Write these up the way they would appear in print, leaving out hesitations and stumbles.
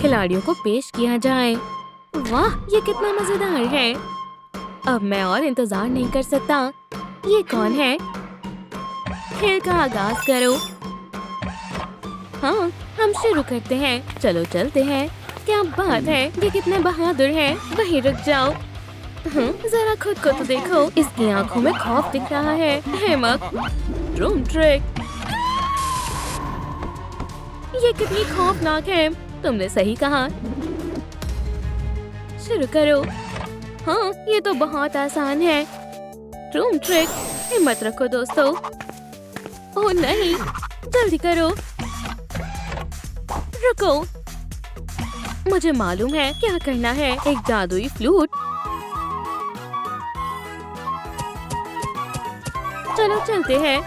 खिलाड़ियों को पेश किया जाए। वाह, ये कितना मजेदार है। अब मैं और इंतजार नहीं कर सकता। ये कौन है? खेल का आगाज करो। हाँ, हम शुरू करते हैं। चलो चलते हैं। क्या बात है, ये कितने बहादुर हैं। वहीं रुक जाओ। जरा खुद को तो देखो। इसकी आंखों में खौफ दिख रहा है। हिम्मत। ड्रूम ट्रिक। ये कितनी खौफनाक है। तुमने सही कहा। शुरू करो। हाँ, ये तो बहुत आसान है। ड्रूम ट्रिक। हिम्मत रखो दोस्तों। ओह नहीं, जल्दी करो। रुको, मुझे मालूम है क्या करना है। एक जादुई फ्लूट। चलो चलते हैं।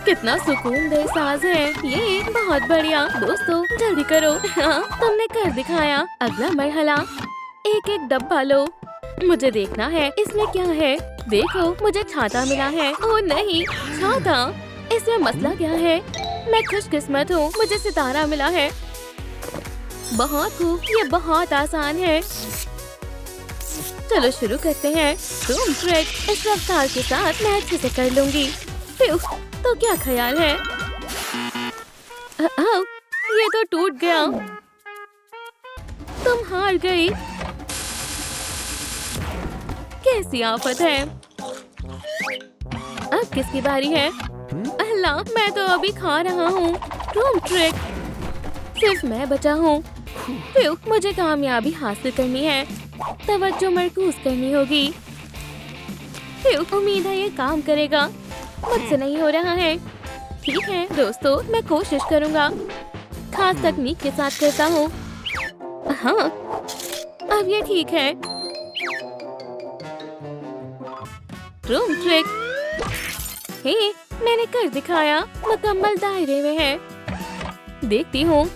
कितना सुकूनदेह साज है ये। बहुत बढ़िया दोस्तों, जल्दी करो। हाँ, तुमने कर दिखाया। अगला मरहला। एक एक डब्बा लो। मुझे देखना है इसमें क्या है। देखो, मुझे छाता मिला है। ओह नहीं, छाता। इसमें मसला क्या है? मैं खुशकिस्मत हूँ, मुझे सितारा मिला है। बहुत खूब, ये बहुत आसान है। चलो शुरू करते हैं। ड्रूम ट्रिक। इस रफ्तार के साथ मैं अच्छे से कर लूंगी। तो क्या ख्याल है? ये तो टूट गया। तुम हार गई। कैसी आफत है। अब किसकी बारी है? अल्लाह, मैं तो अभी खा रहा हूँ। ड्रूम ट्रिक। सिर्फ मैं बचा हूँ। मुझे कामयाबी हासिल करनी है। तवज्जो मरकूज करनी होगी। उम्मीद है ये काम करेगा। मुझसे नहीं हो रहा है। ठीक है दोस्तों, मैं कोशिश करूँगा। खास तकनीक के साथ करता हूँ। हाँ, अब ये ठीक है। ड्रूम ट्रिक। हे, मैंने कर दिखाया। मुकम्मल दायरे में है। देखती हूँ,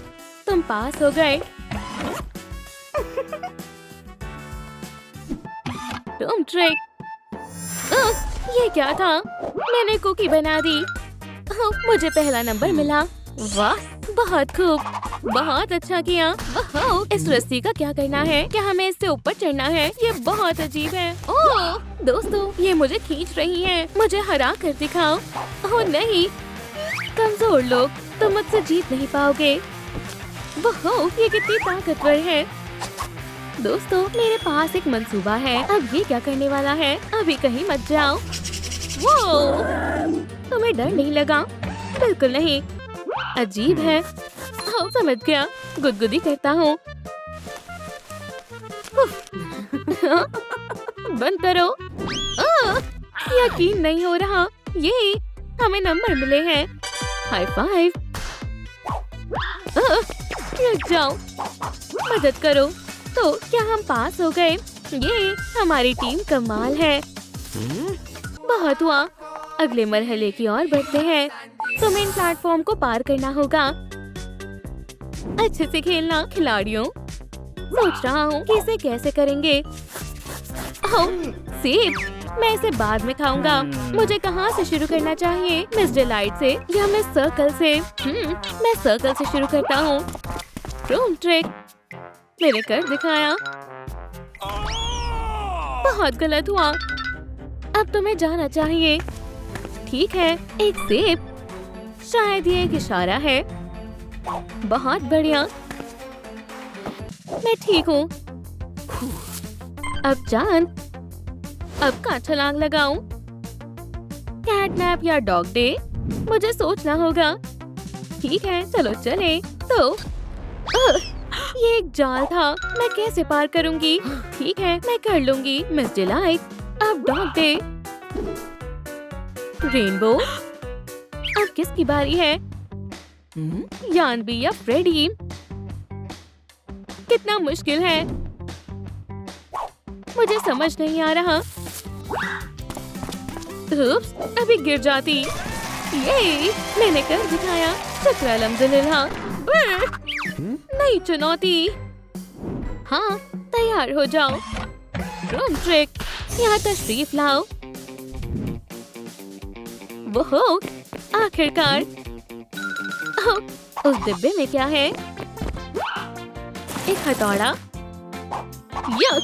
तुम पास हो गए। ड्रूम ट्रिक। ये क्या था? मैंने कुकी बना दी। मुझे पहला नंबर मिला। वाह, बहुत खूब। बहुत अच्छा किया। वाह, इस रस्सी का क्या करना है? क्या हमें इससे ऊपर चढ़ना है? ये बहुत अजीब है। ओह दोस्तों, ये मुझे खींच रही हैं। मुझे हरा कर दिखाओ। ओह नहीं, कमजोर लोग, तुम मुझसे जीत नहीं पाओगे। वाह, ये कितनी ताकतवर है। दोस्तों, मेरे पास एक मंसूबा है। अब ये क्या करने वाला है? अभी कहीं मत जाओ। वो, तुम्हें डर नहीं लगा? बिल्कुल नहीं। अजीब है। समझ गया। गुदगुदी करता हूँ। बंद करो। यकीन नहीं हो रहा। ये हमें नंबर मिले हैं। High five. रुक जाओ, मदद करो। तो क्या हम पास हो गए? ये हमारी टीम कमाल है। बहुत हुआ। अगले मरहले की ओर बढ़ते हैं। तुम्हें इन प्लेटफॉर्म को पार करना होगा। अच्छे से खेलना खिलाड़ियों। सोच रहा हूँ कि इसे कैसे करेंगे। सेब, मैं इसे बाद में खाऊंगा। मुझे कहाँ से शुरू करना चाहिए? मिस डिलाइट से या मिस सर्कल से? मैं सर्कल से शुरू करता हूँ। ड्रूम ट्रिक। मैंने कर दिखाया। बहुत गलत हुआ। अब तुम्हें जाना चाहिए। ठीक है, एक सेब। शायद ये एक इशारा है। बहुत बढ़िया। मैं ठीक हूँ। अब चांद। अब कहाँ छलांग लगाऊं? कैटनैप या डॉग डे? मुझे सोचना होगा। ठीक है, चलो चले। तो ये एक जाल था। मैं कैसे पार करूंगी? ठीक है, मैं कर लूंगी। Miss delight. अब डॉग डे। रेनबो। अब किसकी बारी है? यानबी या फ्रेडी? कितना मुश्किल है। मुझे समझ नहीं आ रहा। उप्स, अभी गिर जाती। ये मैंने कर दिखाया। शुक्र अल्हम्दुलिल्लाह। नई चुनौती। हाँ, तैयार हो जाओ। ड्रूम ट्रिक। यहाँ तशरीफ लाओ। वो आखिरकार। उस डिब्बे में क्या है? एक हथौड़ा। यक!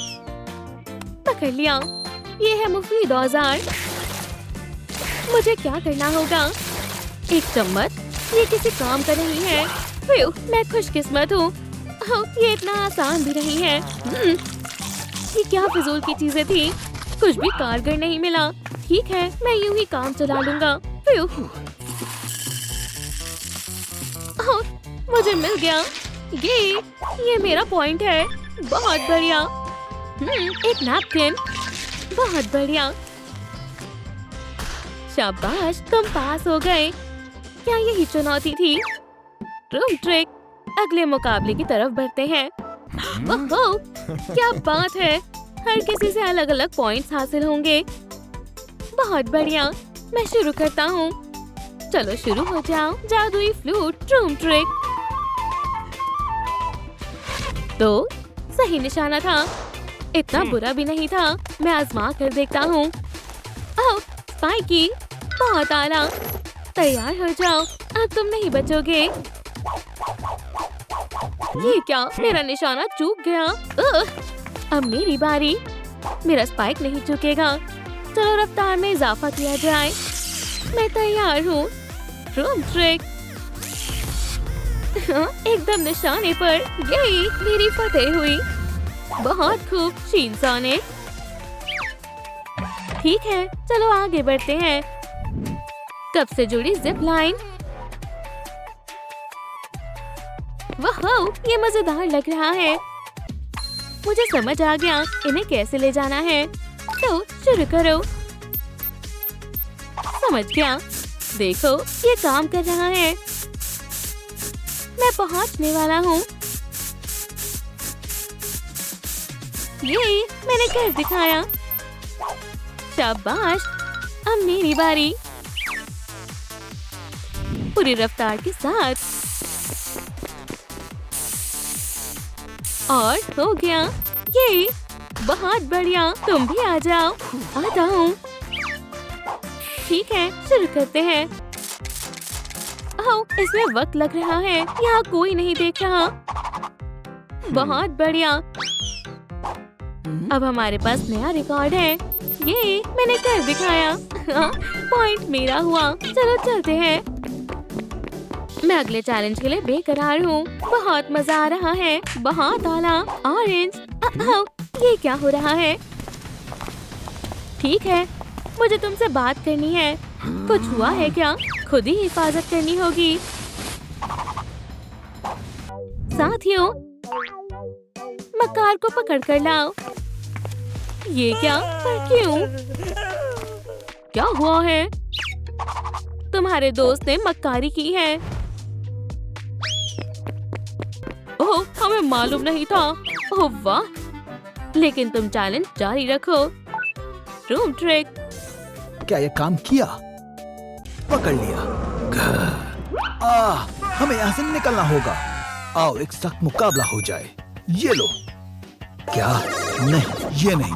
पकड़ लिया। ये है मुफीद औजार। मुझे क्या करना होगा? एक चम्मच, ये किसी काम का नहीं है। मैं खुशकिस्मत हूँ। ये इतना आसान भी नहीं है। ये क्या फिजूल की चीजें थी, कुछ भी कारगर नहीं मिला। ठीक है, मैं यूं ही काम चला लूंगा। मुझे मिल गया। ये मेरा पॉइंट है। बहुत बढ़िया। एक नैपकिन। बहुत बढ़िया। शाबाश, तुम पास हो गए। क्या यही चुनौती थी? Room trick. अगले मुकाबले की तरफ बढ़ते हैं। ओह, क्या बात है, हर किसी से अलग अलग पॉइंट्स हासिल होंगे। बहुत बढ़िया, मैं शुरू करता हूँ। चलो शुरू हो जाओ। जादुई फ्लूट रूम ट्रिक। तो सही निशाना था, इतना बुरा भी नहीं था। मैं आजमा कर देखता हूँ। ओह, स्पाइकी, बहुत आला। तैयार हो जाओ, अब तुम नहीं बचोगे। ये क्या, मेरा निशाना चूक गया। अब मेरी बारी। मेरा स्पाइक नहीं चुकेगा। चलो रफ्तार में इजाफा किया जाए। मैं तैयार हूँ। Room trick. एकदम निशाने पर। यही मेरी फतेह हुई। बहुत खूब शीनसॉनिक। ठीक है, चलो आगे बढ़ते हैं। कब से जुड़ी जिप लाइन। वाह, ये मजेदार लग रहा है। मुझे समझ आ गया इन्हें कैसे ले जाना है। तो शुरू करो। समझ गया। देखो, ये काम कर रहा है। मैं पहुंचने वाला हूँ। ये मैंने कर दिखाया। शाबाश, अब मेरी बारी। पूरी रफ्तार के साथ। और हो गया। ये बहुत बढ़िया। तुम भी आ जाओ। आता हूँ। ठीक है, शुरू करते हैं। ओह, इसमें वक्त लग रहा है। यहाँ कोई नहीं देख रहा। बहुत बढ़िया। अब हमारे पास नया रिकॉर्ड है। ये मैंने कर दिखाया। पॉइंट मेरा हुआ। चलो चलते हैं। मैं अगले चैलेंज के लिए बेकरार हूँ। बहुत मजा आ रहा है। बहुत आला। ऑरेंज। ये क्या हो रहा है? ठीक है, मुझे तुमसे बात करनी है। कुछ हुआ है क्या? खुद ही हिफाजत करनी होगी। साथियों, मक्कार को पकड़ कर लाओ। ये क्या? पर क्यों? क्या हुआ है? तुम्हारे दोस्त ने मक्कारी की है। ओह, हमें मालूम नहीं था। ओह वाह, लेकिन तुम चैलेंज जारी रखो। Room trick. क्या ये काम किया? पकड़ लिया। हमें यहाँ से निकलना होगा। आओ एक सख्त मुकाबला हो जाए। ये लो। क्या? नहीं, ये नहीं।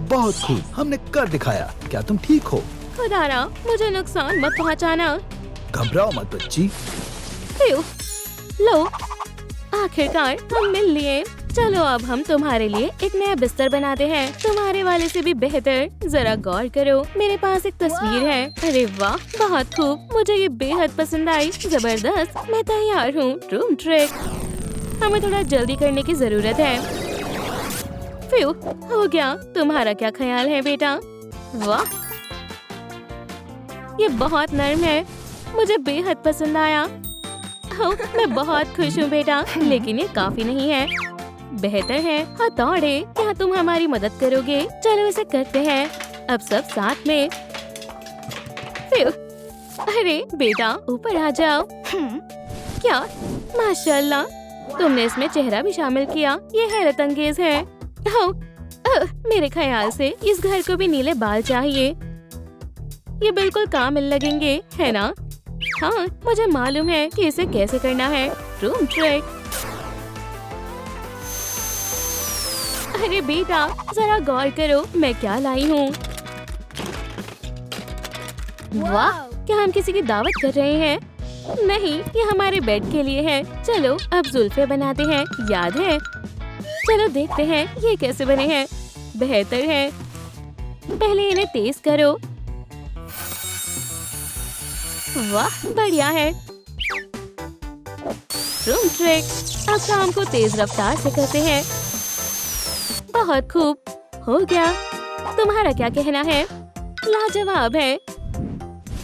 बहुत खूब, हमने कर दिखाया। क्या तुम ठीक हो? खुदारा, मुझे नुकसान मत पहुंचाना। घबराओ मत बच्ची। लो, आखिरकार हम मिल लिए। चलो अब हम तुम्हारे लिए एक नया बिस्तर बनाते हैं, तुम्हारे वाले से भी बेहतर। जरा गौर करो, मेरे पास एक तस्वीर है। अरे वाह, बहुत खूब। मुझे ये बेहद पसंद आई। जबरदस्त। मैं तैयार हूँ। Room trick. हमें थोड़ा जल्दी करने की जरूरत है। फ्यू, हो गया। तुम्हारा क्या ख्याल है बेटा? वाह, ये बहुत नर्म है। मुझे बेहद पसंद आया। मैं बहुत खुश हूँ बेटा, लेकिन ये काफी नहीं है। बेहतर है हथौड़े। क्या तुम हमारी मदद करोगे? चलो इसे करते हैं। अब सब साथ में। अरे बेटा, ऊपर आ जाओ। क्या? माशाल्लाह, तुमने इसमें चेहरा भी शामिल किया। ये हैरत अंगेज है। मेरे ख्याल से इस घर को भी नीले बाल चाहिए। ये बिल्कुल कामिल लगेंगे, है ना? हाँ, मुझे मालूम है कि इसे कैसे करना है। Room trick. अरे बेटा, जरा गौर करो मैं क्या लाई हूँ। वाह, क्या हम किसी की दावत कर रहे हैं? नहीं, ये हमारे बेड के लिए है। चलो अब जुल्फे बनाते हैं, याद है? चलो देखते हैं ये कैसे बने हैं। बेहतर है। पहले इन्हें तेज करो। वाह, बढ़िया है। Room trick. अब काम को तेज रफ्तार से करते हैं। बहुत खूब, हो गया। तुम्हारा क्या कहना है? लाजवाब है।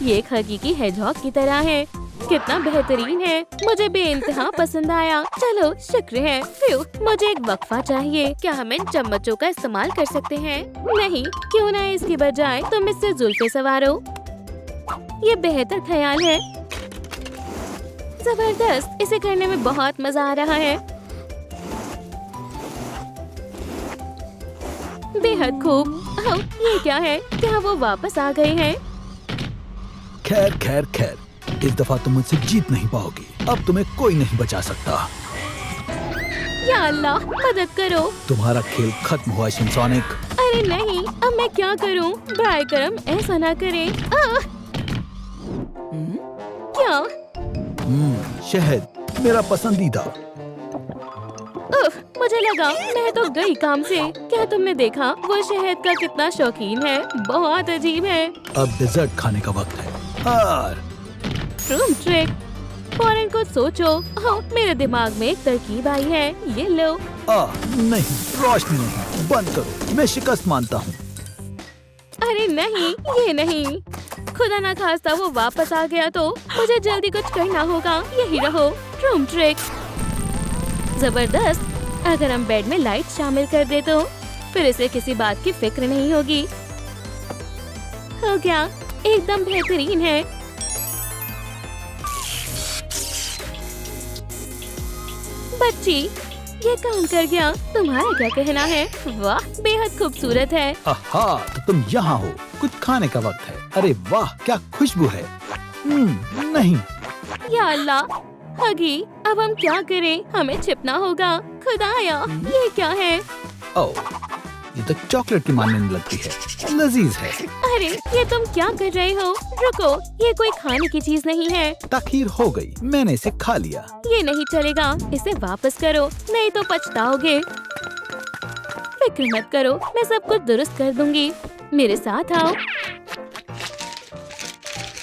ये एक हकीकी हेजहॉग की तरह है। कितना बेहतरीन है। मुझे बेइंतहा पसंद आया। चलो शुक्र है। फ्यू, मुझे एक वक्फा चाहिए। क्या हम इन चम्मचों का इस्तेमाल कर सकते हैं? नहीं, क्यों ना इसकी बजाय तुम इससे जुल्फे सवारो। ये बेहतर ख्याल है। जबरदस्त, इसे करने में बहुत मजा आ रहा है। बेहद खूब। ये क्या है? क्या वो वापस आ गए हैं? खैर खैर खैर, इस दफा तुम मुझसे जीत नहीं पाओगी। अब तुम्हें कोई नहीं बचा सकता। या अल्लाह, मदद करो। तुम्हारा खेल खत्म हुआ शिनसोनिक। अरे नहीं, अब मैं क्या करूं? बराए करम ऐसा ना करें। क्या? शहद, मेरा पसंदीदा। उफ, मुझे लगा मैं तो गई काम से। क्या तुमने देखा वो शहद का कितना शौकीन है? बहुत अजीब है। अब डिजर्ट खाने का वक्त है। हार। Room trick. फौरन कुछ सोचो। मेरे दिमाग में एक तरकीब आई है। ये लो। नहीं, रोशनी नहीं, बंद करो। मैं शिकस्त मानता हूँ। अरे नहीं, ये नहीं। खुदा ना खास्ता वो वापस आ गया तो मुझे जल्दी कुछ करना होगा। यही रहो। Room trick. जबरदस्त। अगर हम बेड में लाइट शामिल कर दे तो फिर इसे किसी बात की फिक्र नहीं होगी। हो गया, एकदम बेहतरीन है। बच्ची, ये काम कर गया। तुम्हारा क्या कहना है? वाह, बेहद खूबसूरत है। आहा, तो तुम यहाँ हो। कुछ खाने का वक्त है। अरे वाह, क्या खुशबू है। नहीं। या अल्लाह, हगी, अब हम क्या करें? हमें छिपना होगा। खुदाया, ये क्या है? ओह, ये तो चॉकलेट की मानने लगती है। लजीज है। अरे, ये तुम क्या कर रहे हो? रुको, ये कोई खाने की चीज नहीं है। ताखीर हो गई, मैंने इसे खा लिया। ये नहीं चलेगा। इसे वापस करो, नहीं तो पछताओगे। फिक्र मत करो, मैं सब कुछ दुरुस्त कर दूंगी। मेरे साथ आओ।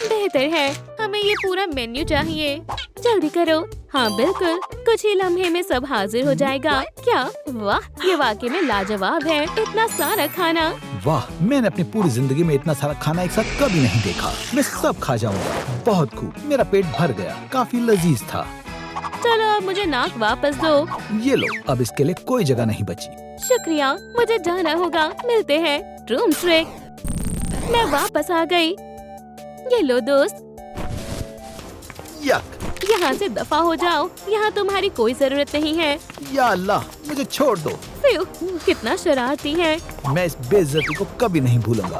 बेहतर है। हमें ये पूरा मेन्यू चाहिए। जल्दी करो। हाँ बिल्कुल, कुछ ही लम्हे में सब हाजिर हो जाएगा। क्या? वाह, ये वाकई में लाजवाब है। इतना सारा खाना। वाह, मैंने अपनी पूरी जिंदगी में इतना सारा खाना एक साथ कभी नहीं देखा। मैं सब खा जाऊंगा। बहुत खूब, मेरा पेट भर गया। काफी लजीज था। चलो अब मुझे नाक वापस दो। ये लो, अब इसके लिए कोई जगह नहीं बची। शुक्रिया, मुझे जाना होगा। मिलते हैं। Room trick. मैं वापस आ गई। ये लो दोस्त। यक। यहाँ से दफा हो जाओ। यहाँ तुम्हारी कोई जरूरत नहीं है। या अल्लाह, मुझे छोड़ दो। फ्यू, कितना शरारती है। मैं इस बेइज्जती को कभी नहीं भूलूंगा।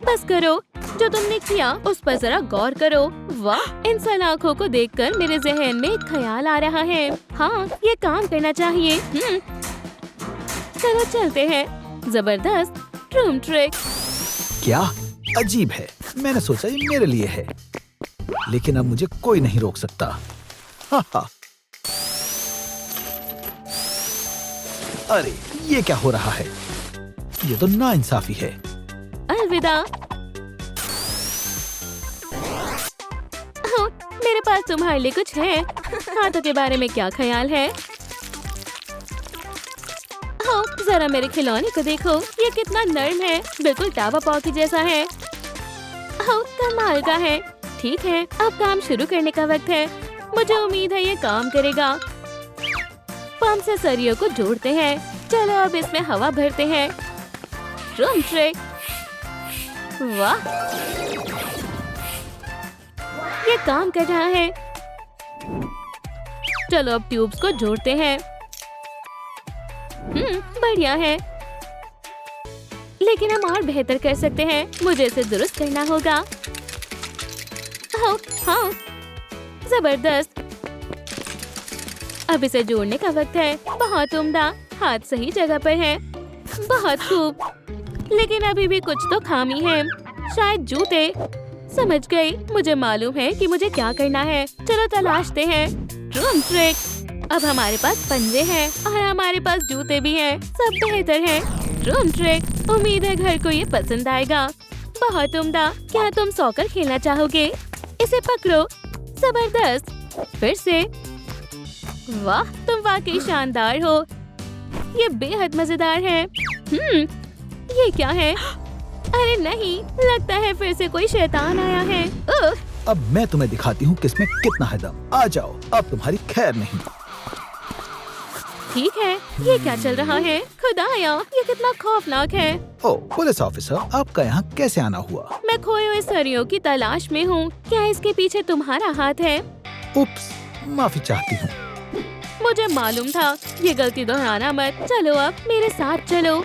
बस करो। जो तुमने किया उस पर जरा गौर करो। वाह, इन सलाखों को देखकर मेरे जहन में एक ख्याल आ रहा है। हाँ, ये काम करना चाहिए। चलो चलते हैं। जबरदस्त। Room trick. क्या अजीब है। मैंने सोचा ये मेरे लिए है, लेकिन अब मुझे कोई नहीं रोक सकता। हा। अरे, ये क्या हो रहा है? ये तो नाइंसाफी है। अलविदा। मेरे पास तुम्हारे लिए कुछ है। हाथों के बारे में क्या ख्याल है? हाँ, जरा मेरे खिलौने को देखो। ये कितना नर्म है, बिल्कुल टावा पाव की जैसा है। हाँ, कमाल का है। ठीक है, अब काम शुरू करने का वक्त है। मुझे उम्मीद है ये काम करेगा। पंप से सरियों को जोड़ते हैं। चलो अब इसमें हवा भरते हैं। Room trick. वाह, ये काम कर रहा है। चलो अब ट्यूब्स को जोड़ते हैं। बढ़िया है, लेकिन हम और बेहतर कर सकते हैं। मुझे इसे दुरुस्त करना होगा। हाँ, जबरदस्त। अब इसे जोड़ने का वक्त है। बहुत उम्दा। हाथ सही जगह पर है। बहुत खूब, लेकिन अभी भी कुछ तो खामी है। शायद जूते। समझ गई। मुझे मालूम है कि मुझे क्या करना है। चलो तलाशते हैं। Drum trick. अब हमारे पास पंजे हैं और हमारे पास जूते भी हैं। सब बेहतर है। Drum trick. उम्मीद है घर को ये पसंद आएगा। बहुत उम्दा। क्या तुम सॉकर खेलना चाहोगे? इसे पकड़ो। जबरदस्त। फिर से। वाह, तुम वाकई शानदार हो। ये बेहद मजेदार है। ये क्या है? अरे नहीं, लगता है फिर से कोई शैतान आया है। अब मैं तुम्हें दिखाती हूँ किसमें कितना है दम। आ जाओ, अब तुम्हारी खैर नहीं। ठीक है, ये क्या चल रहा है? खुदाया, ये कितना खौफनाक है। ओ पुलिस ऑफिसर, आपका यहाँ कैसे आना हुआ? मैं खोए हुए सरियों की तलाश में हूँ। क्या इसके पीछे तुम्हारा हाथ है? उप्स, माफी चाहती हूँ। मुझे मालूम था। ये गलती दोहराना मत। चलो अब मेरे साथ चलो।